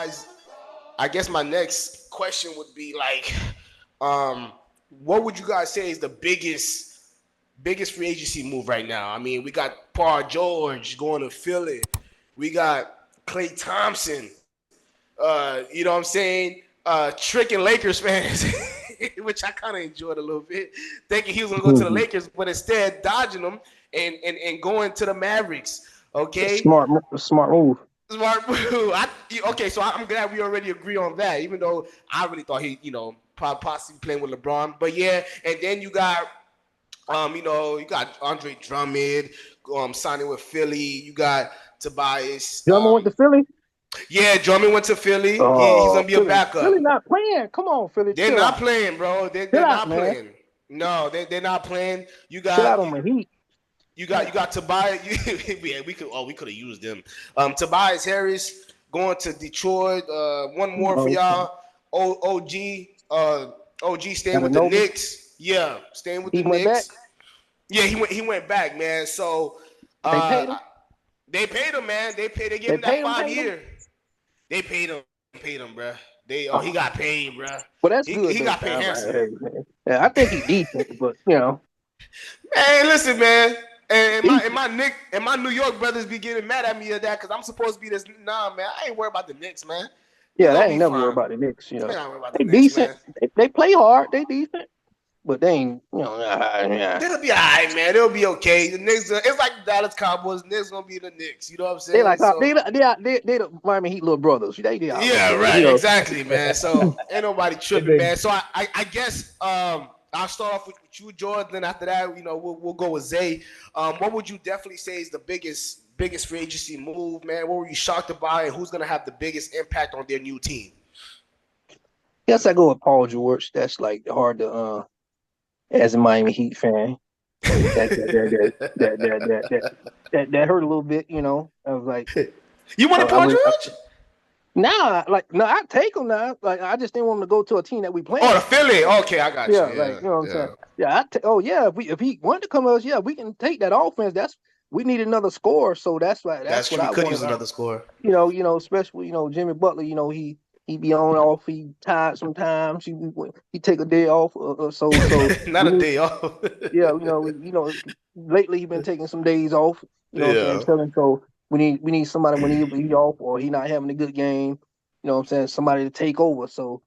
guys, I guess my next question would be like, what would you guys say is the biggest free agency move right now? I mean, we got Paul George going to Philly. We got Klay Thompson. You know what I'm saying? Tricking Lakers fans, which I kind of enjoyed a little bit, thinking he was going to go to the Lakers, but instead dodging them and going to the Mavericks. Okay, Smart move. smart move. Okay, so I'm glad we already agree on that. Even though I really thought he, possibly playing with LeBron, but yeah. And then you got, you got Andre Drummond, signing with Philly. You got Tobias. Drummond went to Philly. Yeah, Drummond went to Philly. He's Oh, gonna be a Philly backup. not playing. Come on, Philly. They're Chill not out. playing, bro. They're Chill out, not man. playing. No, they're not playing. You Chill out got on my heat. you got Tobias. Yeah, we could have used them. Tobias Harris going to Detroit. One more for y'all. OG. OG staying with the Ananobi. Knicks. Yeah, staying with He the went back. Knicks. Yeah, he went back, man. So They paid him. they paid him, man. They gave They him that paid him. 5 year. They paid him, bro. He got paid, bro. Well, that's He, good. he Though, got paid man. handsomely. Yeah, I think he's decent, but Man, listen, man. And my New York brothers be getting mad at me at that because I'm supposed to be this. Nah, man, I ain't worried about the Knicks, man. yeah, They're they gonna ain't be never worried fine. about the Knicks. They not worried about the They Knicks, decent. man. They play hard. They decent, but they ain't. Yeah. They'll be all right, man. They'll be okay. The Knicks, it's like the Dallas Cowboys. Knicks gonna be the Knicks. You know what I'm They saying? like So they the Miami Heat little brothers. They our little yeah, brothers. right, exactly, man. So ain't nobody tripping, man. So I guess I'll start off with you, Jordan. Then after that, we'll go with Zay. What would you definitely say is the biggest free agency move, man? What were you shocked about, and who's gonna have the biggest impact on their new team? Yes, I go with Paul George. That's like hard to as a Miami Heat fan. That hurt a little bit. I was like, You want to Paul George? I take him now. Like I just didn't want him to go to a team that we playing. Oh, the Philly. Okay, I got you. Yeah, like you know what I'm saying. Yeah, if he wanted to come to us, yeah, we can take that offense. We need another score, so that's why that's what true. I We could want. use another score. Especially Jimmy Butler. He be on off. He tired sometimes. He take a day off. So Not a day off. yeah, lately he been taking some days off. You know what I'm saying? Chilling. So we need somebody when he off or he not having a good game. You know what I'm saying? Somebody to take over. So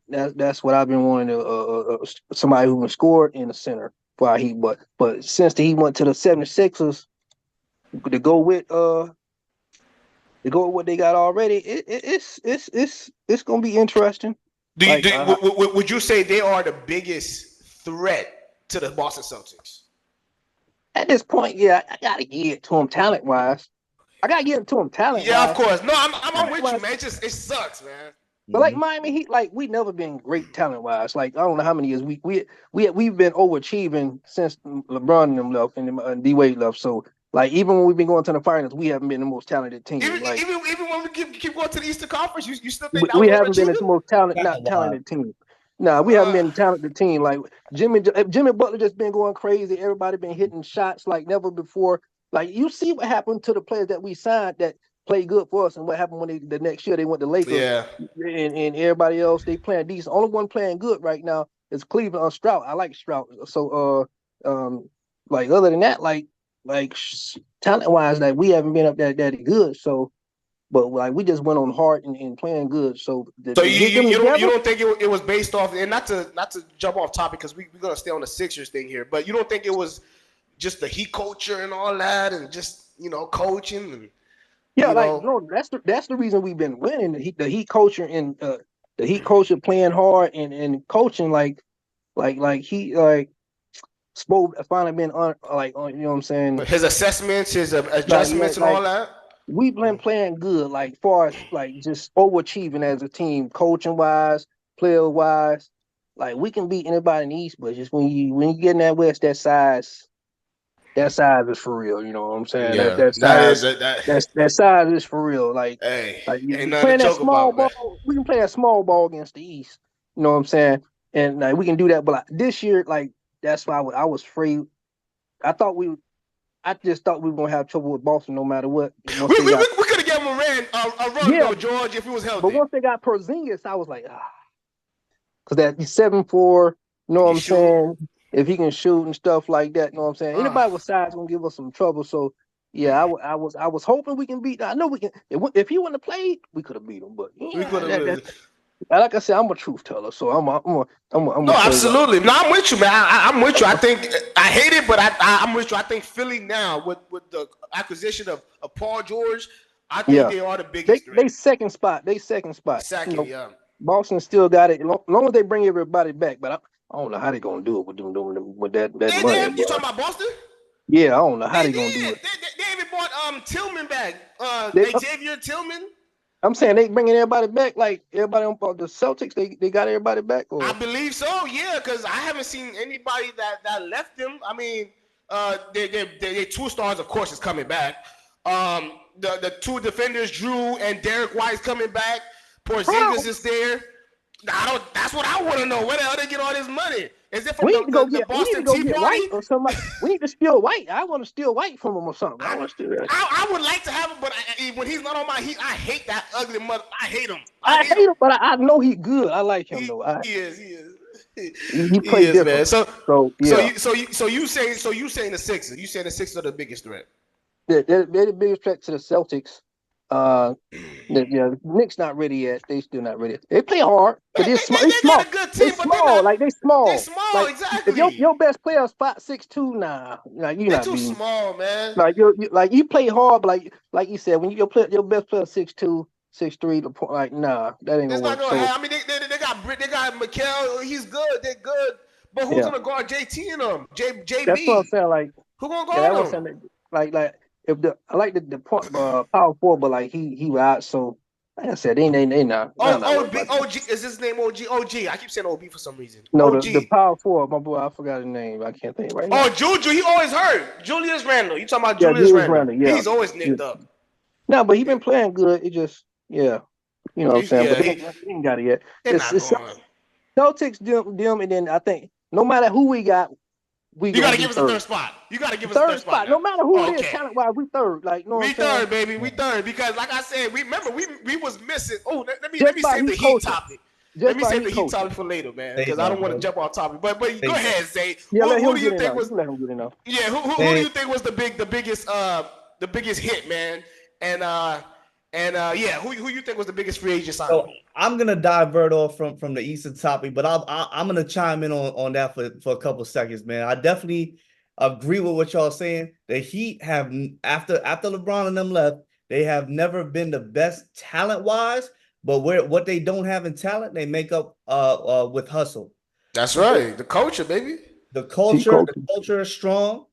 that's what I've been wanting to somebody who can score in the center for our Heat. But since he went to the 76ers to go with what they got already, it's gonna be interesting. Would you say they are the biggest threat to the Boston Celtics? At this point, yeah, I gotta give it to him talent wise. Yeah, of course. No, I'm with you, man. It sucks, man. But like Miami Heat, like we never been great talent wise. Like I don't know how many years we've been overachieving since LeBron and them left and D Wade left. So like even when we've been going to the finals, we haven't been the most talented team. Even when we keep going to the Eastern Conference, you still think we haven't been the most talented team. No, we haven't been a talented team. Like Jimmy Butler just been going crazy. Everybody been hitting shots like never before. Like you see what happened to the players that we signed that play good for us, and what happened when the next year they went to Lakers. Yeah, and everybody else they playing decent. Only one playing good right now is Cleveland on Stroud. I like Stroud. So like other than that, like talent wise, like we haven't been up that good. So. But like we just went on hard and playing good. So you don't think it was based off, and not to jump off topic because we're gonna stay on the Sixers thing here, but you don't think it was just the Heat culture and all that, and just coaching and no, that's the reason we've been winning. The Heat culture and the Heat culture playing hard and coaching like he spoke finally been on you know what I'm saying. His assessments, his adjustments, and all that. We've been playing good, like far as like just overachieving as a team, coaching wise, player wise. Like we can beat anybody in the East, but just when you get in that West, that size is for real. You know what I'm saying? Yeah, that size is for real. Like, ain't playing that small about, ball, we can play that small ball against the East. You know what I'm saying? And like we can do that. But like, this year, like that's why I was afraid. I just thought we were gonna have trouble with Boston no matter what. We could have got Moran saying a run though, George, if he was healthy. But once they got Porzingis, I was like, because that 7'4", you know what I'm saying? If he can shoot and stuff like that, you know what I'm saying? Anybody with size gonna give us some trouble. So yeah, I was hoping we can beat. I know we can. If he wouldn't have played, we could have beat him. But yeah, we could have. Like I said, I'm a truth teller, so I'm no, absolutely. No, I'm with you, man. I'm with you. I think I hate it, but I'm with you. I think Philly now with the acquisition of Paul George, I think they are the biggest. They second spot. Second, you know, Boston still got it. Long as they bring everybody back, but I don't know how they're gonna do it with them with that money. You talking about Boston? Yeah, I don't know how they're gonna do it. They even bought Tillman back. Xavier Tillman. I'm saying they bringing everybody back, like everybody on the Celtics. They got everybody back. Or? I believe so. Yeah, because I haven't seen anybody that left them. I mean, their 2 stars, of course, is coming back. The 2 defenders, Drew and Derek White's coming back. Porzingis is there. That's what I want to know. Where the hell they get all this money? Is it from the Boston Tea Party? White or somebody? We need to steal White. I want to steal White from him or something. I want to steal that. I would like to have him, but when he's not on my heat, I hate that ugly mother. I hate him. I hate him, but I know he's good. I like him though. He is. He plays different. Man. So you saying the Sixers? You saying the Sixers are the biggest threat? They're the biggest threat to the Celtics. The Knicks not ready yet. They still not ready. They play hard, but they're small. They small. They're small. They small. They're small, like, exactly. If your best player is 5'6" nah, you're not too small, man. Like you play hard, but like you said, when your best player 6'2", 6'3", like nah, that ain't gonna work. I mean, they got Mikal. He's good. They're good. But who's gonna guard JT in them? JB. That's what I'm saying. Like who gonna guard them? Like. If I like the power forward, but like he was out, so like I said, they not. OG is his name OG? OG. I keep saying OB for some reason. No, the power forward, my boy, I forgot his name. I can't think right now. Oh, Juju, he always hurt. Julius Randle. You talking about Julius Randle? Yeah. He's always nicked up. No, but he been playing good. It just you know what I'm saying. But they ain't got it yet. It's Celtics them, and then I think no matter who we got. You gotta give us a third spot. Third spot. No matter who it is, talent wise, we third. Like, no, we third, baby. We third because, like I said, we was missing. Oh, let me save the Heat topic. Let me save the Heat topic for later, man, because I don't want to jump off topic. But go ahead, Zay. Who do you think was? Yeah, who do you think was the biggest hit, man? Who you think was the biggest free agent signing? So I'm gonna divert off from the Eastern topic, but I'm gonna chime in on that for a couple seconds, man. I definitely agree with what y'all saying. The Heat have after LeBron and them left, they have never been the best talent wise, but what they don't have in talent, they make up with hustle. That's right. The culture, baby. The culture is strong.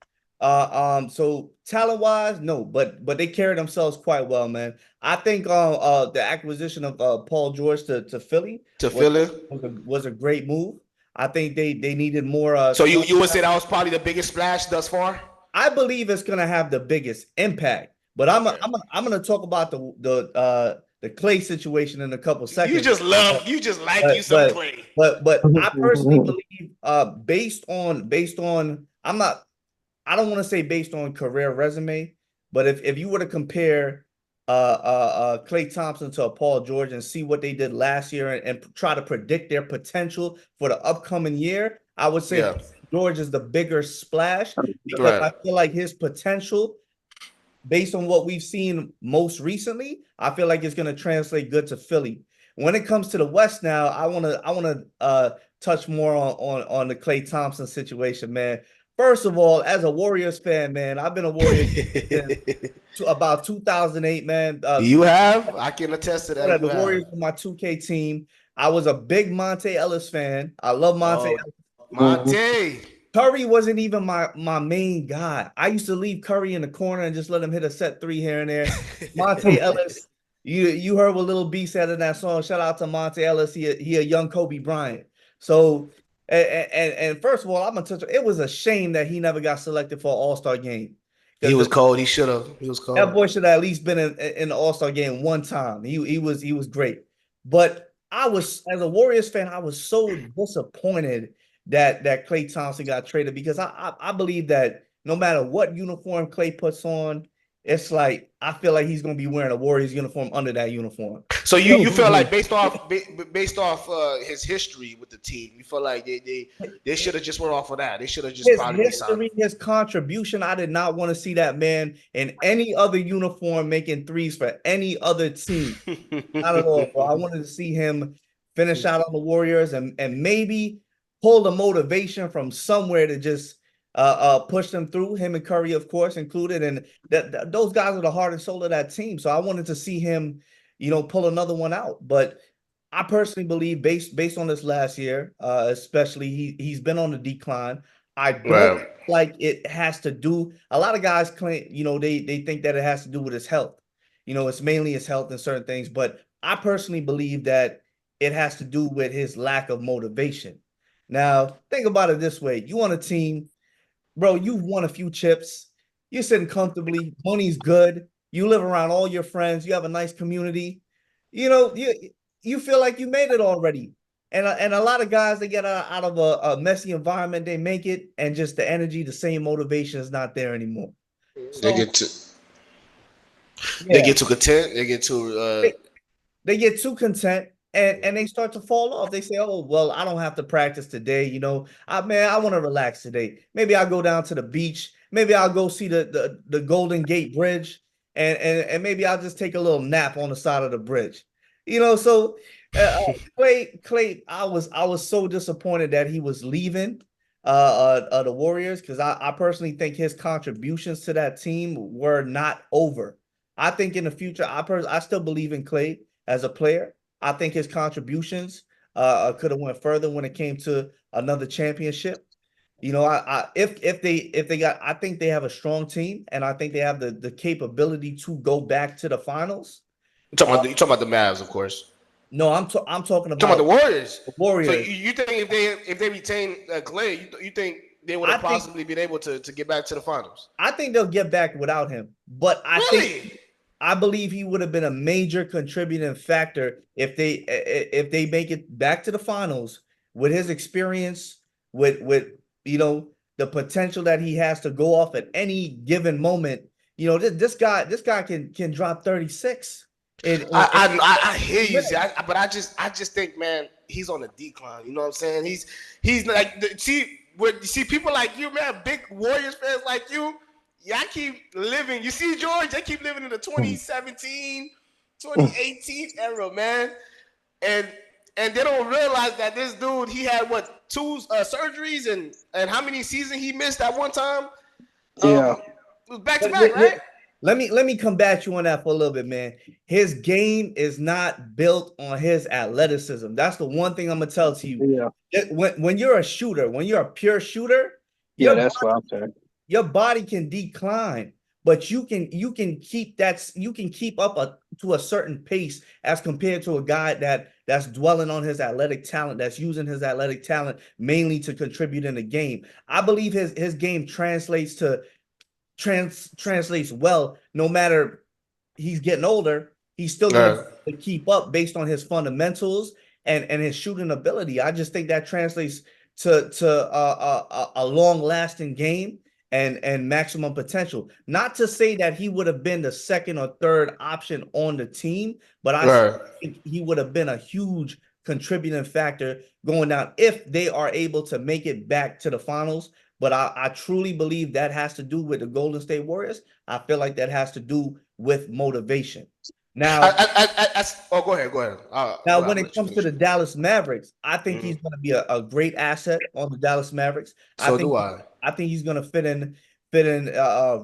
So talent wise, no, but they carry themselves quite well, man. I think the acquisition of Paul George to Philly was a great move. I think they needed more. So you would say that was probably the biggest splash thus far? I believe it's gonna have the biggest impact. But I'm gonna talk about the Klay situation in a couple seconds. You just like some Klay. But I personally believe based on I don't want to say based on career resume, but if you were to compare Klay Thompson to a Paul George and see what they did last year and try to predict their potential for the upcoming year, I would say George is the bigger splash because I feel like his potential, based on what we've seen most recently, I feel like it's going to translate good to Philly. When it comes to the West now, I want to touch more on the Klay Thompson situation, man. First of all, as a Warriors fan, man, I've been a Warriors since about 2008, man. You have? I can attest to that. The Warriors were my 2K team. I was a big Monte Ellis fan. I love Monte Ellis. Monte. Curry wasn't even my main guy. I used to leave Curry in the corner and just let him hit a set three here and there. Monte Ellis, you heard what Lil B said in that song. Shout out to Monte Ellis. He a young Kobe Bryant. So and first of all, I'm gonna touch. It was a shame that he never got selected for an All-Star game. He was cold. He should have. He was cold. That boy should have at least been in the All-Star game one time. He was great. But I was, as a Warriors fan, I was so disappointed that Klay Thompson got traded because I believe that no matter what uniform Klay puts on, it's like I feel like he's gonna be wearing a Warriors uniform under that uniform. So you feel like based off his history with the team, you feel like they should have just went off of that. They should have just His probably history, his contribution. I did not want to see that man in any other uniform making threes for any other team. Not at all, bro. I wanted to see him finish out on the Warriors and maybe pull the motivation from somewhere to just push them through. Him and Curry, of course, included, and those guys are the heart and soul of that team. So I wanted to see him, pull another one out. But I personally believe, based on this last year, especially, he's been on the decline. I don't like it has to do. A lot of guys claim, they think that it has to do with his health. It's mainly his health and certain things, but I personally believe that it has to do with his lack of motivation. Now, think about it this way. You on a team, bro, you've won a few chips. You're sitting comfortably. Money's good. You live around all your friends. You have a nice community. You feel like you made it already. And a lot of guys, they get out of a messy environment, they make it, and just the energy, the same motivation is not there anymore. So, they get too content. They get too content, and they start to fall off. They say, "Oh, well, I don't have to practice today. I want to relax today. Maybe I'll go down to the beach. Maybe I'll go see the Golden Gate Bridge, and maybe I'll just take a little nap on the side of the bridge." So Klay, I was so disappointed that he was leaving the Warriors, because I personally think his contributions to that team were not over. I think in the future, I still believe in Klay as a player. I think his contributions could have went further when it came to another championship. I think they have a strong team, and I think they have the capability to go back to the finals. You talking about the Mavs, of course. No, I'm talking about the Warriors. The Warriors. So you think if they retain Klay, you think they would have possibly been able to get back to the finals? I think they'll get back without him, but I believe he would have been a major contributing factor if they make it back to the finals with his experience, with the potential that he has to go off at any given moment. This guy can drop 36. I hear you, but I just think, man, he's on a decline. You know what I'm saying? He's like, see people like you, man, big Warriors fans like you. Yeah, I keep living. You see, George, they keep living in the 2017, 2018 era, man, and they don't realize that this dude, he had what, 2 surgeries and how many seasons he missed at one time? Yeah, it was back to back, right? Let me combat you on that for a little bit, man. His game is not built on his athleticism. That's the one thing I'm gonna tell to you. Yeah. When you're a shooter, when you're a pure shooter, that's what I'm saying. Your body can decline, but you can keep up to a certain pace as compared to a guy that's dwelling on his athletic talent, that's using his athletic talent mainly to contribute in the game. I believe his game translates well, no matter he's getting older, he's still going to keep up based on his fundamentals and his shooting ability. I just think that translates to a long-lasting game and maximum potential. Not to say that he would have been the second or third option on the team, but I think he would have been a huge contributing factor going down if they are able to make it back to the finals. But I truly believe that has to do with the Golden State Warriors. I feel like that has to do with motivation. Now, go ahead. Now, when it comes to the Dallas Mavericks, I think he's going to be a great asset on the Dallas Mavericks. I think he's going to fit in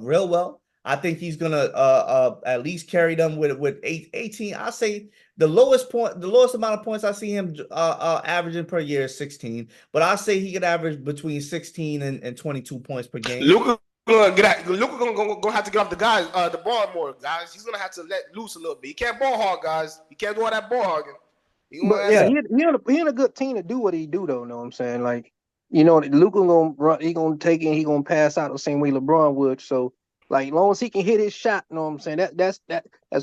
real well. I think he's going to at least carry them with 18. I say the lowest amount of points I see him averaging per year is 16, but I say he could average between 16 and 22 points per game. Luka gonna have to get off the ball more, guys. He's gonna have to let loose a little bit. He can't ball hard, guys. He can't do all that ball hogging. He in a good team to do what he do, though. Know what I'm saying? Like, Luka gonna run. He gonna take it. He gonna pass out the same way LeBron would. So, like, as long as he can hit his shot, you know what I'm saying? That's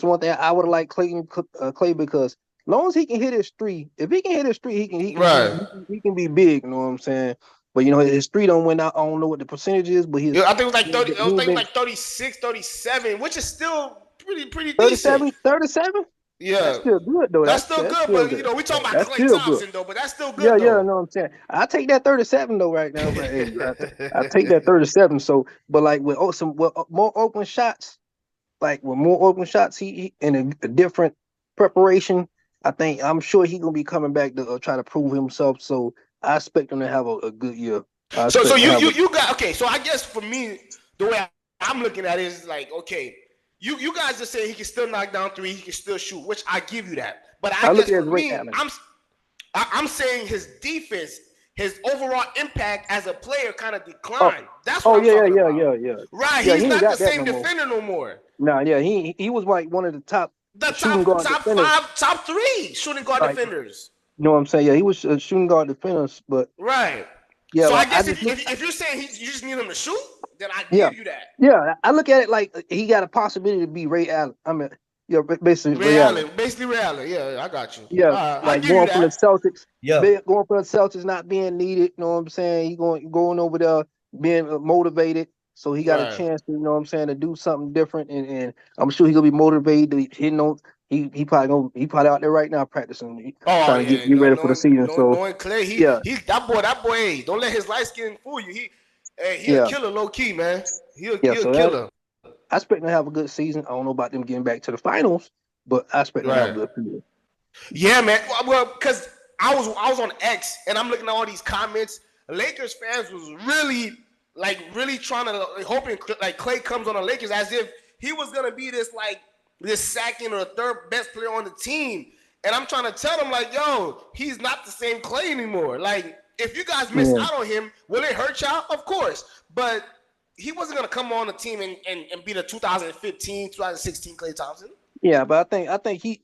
one thing I would have liked Klay, because as long as he can hit his three, if he can hit his three, he can be big. You know what I'm saying? But you know, his three don't went out. I don't know what the percentage is, but I think it was like 30. I think it was been like 36, 37, which is still pretty decent. 37, 37. Yeah, That's still good though. that's still good. Still But good. we talking about That's Klay still good. Thompson though. But that's still Yeah, good though. I know what I'm saying. I take that 37 though right now, but hey, I take that 37. So, but like with more open shots, he in a different preparation. I'm sure he gonna be coming back to try to prove himself. So I expect him to have a good year. So you got okay. So I guess for me, the way I'm looking at it is like, okay, you guys are saying he can still knock down three, he can still shoot, which I give you that. But I guess for me, I'm saying his defense, his overall impact as a player kind of declined. That's what I'm talking about. Yeah. Right, he's not the same defender no more. Nah, yeah, he was like one of the top top 5, top 3 shooting guard defenders. You know what I'm saying? Yeah, he was shooting guard defenders, but right. Yeah, so I guess if you're saying you just need him to shoot, then I give you that. Yeah, I look at it like he got a possibility to be Ray Allen. I mean, basically Ray Allen. Basically Ray Allen. Yeah, I got you. Yeah, like going for the Celtics. Yeah, going for the Celtics, not being needed. You know what I'm saying? He going over there, being motivated. So he got a chance to, you know what I'm saying, to do something different, and I'm sure he's gonna be motivated. He probably out there right now practicing, trying to get ready for the season. So knowing Klay, he's that boy. Hey, don't let his light skin fool you. He a killer low key, man. He a killer. I expect him to have a good season. I don't know about them getting back to the finals, but I expect them to have a good season. Yeah, man. Well, because I was on X and I'm looking at all these comments. Lakers fans was really trying to hoping like Klay comes on the Lakers as if he was gonna be this second or third best player on the team. And I'm trying to tell them like, yo, he's not the same Klay anymore. Like, if you guys miss out on him, will it hurt y'all? Of course. But he wasn't gonna come on the team and be the 2015, 2016 Klay Thompson. Yeah, but I think he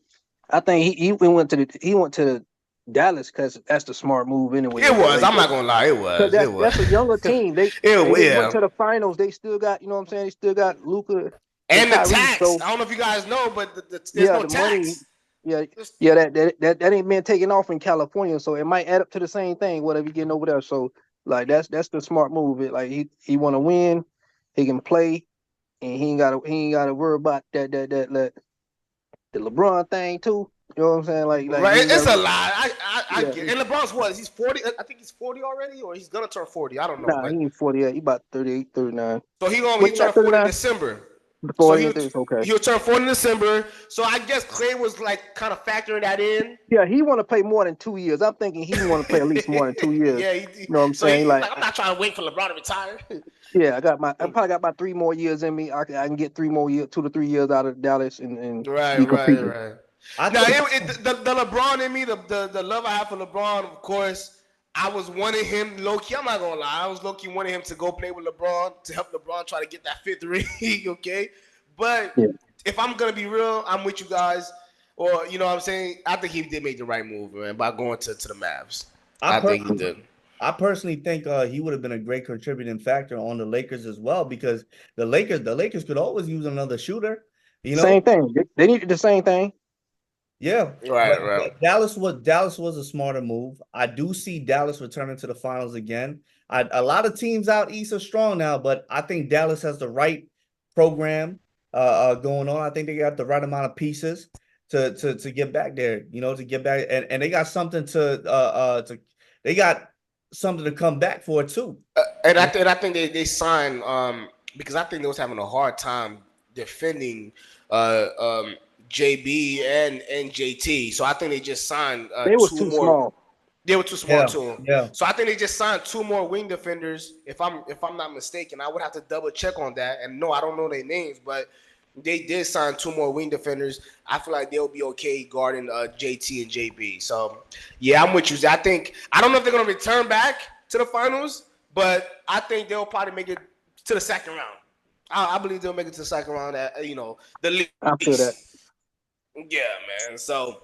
went to Dallas because that's the smart move anyway. It was. I'm not gonna lie. It was. That's a younger team. They went to the finals. They still got, you know what I'm saying? They still got Luka and the tax. So, I don't know if you guys know, but there's no tax. Money, that ain't been taken off in California, so it might add up to the same thing. Whatever you getting over there. So like that's the smart move. Like he want to win, he can play, and he ain't got to worry about that the LeBron thing too. You know what I'm saying? Like right, it's a lot. I get it. And LeBron's what? He's 40. I think he's 40 already, or he's gonna turn 40. I don't know. Nah, he ain't 40 yet. He about 38, 39. So he turn 40 in December. So he'll turn 40 in December. So I guess Klay was like kind of factoring that in. Yeah, he want to play more than 2 years. I'm thinking he want to play at least more than 2 years. Yeah, you know what I'm saying? Like I'm not trying to wait for LeBron to retire. Yeah, I probably got about 3 more years in me. I can get 3 more years, 2 to 3 years out of Dallas and be competing. Right. The LeBron in me, the love I have for LeBron, of course, I was wanting him low key. I'm not gonna lie, I was low key wanting him to go play with LeBron to help LeBron try to get that 5th ring. Okay, but if I'm gonna be real, I'm with you guys. Or you know what I'm saying, I think he did make the right move, man, by going to the Mavs. I think he did. I personally think he would have been a great contributing factor on the Lakers as well, because the Lakers could always use another shooter. You know, same thing. They needed the same thing. Yeah, right. Dallas was a smarter move. I do see Dallas returning to the finals again. A lot of teams out east are strong now, but I think Dallas has the right program going on. I think they got the right amount of pieces to get back there. You know, to get back, and they got something to come back for too. And I think they signed because I think they was having a hard time defending JB and JT. So I think they just signed they were too small. They were too small too. Yeah. So I think they just signed 2 more wing defenders. If I'm not mistaken, I would have to double check on that. And no, I don't know their names, but they did sign 2 more wing defenders. I feel like they'll be okay guarding JT and JB. So yeah, I'm with you. I don't know if they're gonna return back to the finals, but I think they'll probably make it to the second round. I believe they'll make it to the second round. The league. I feel that. Yeah, man. So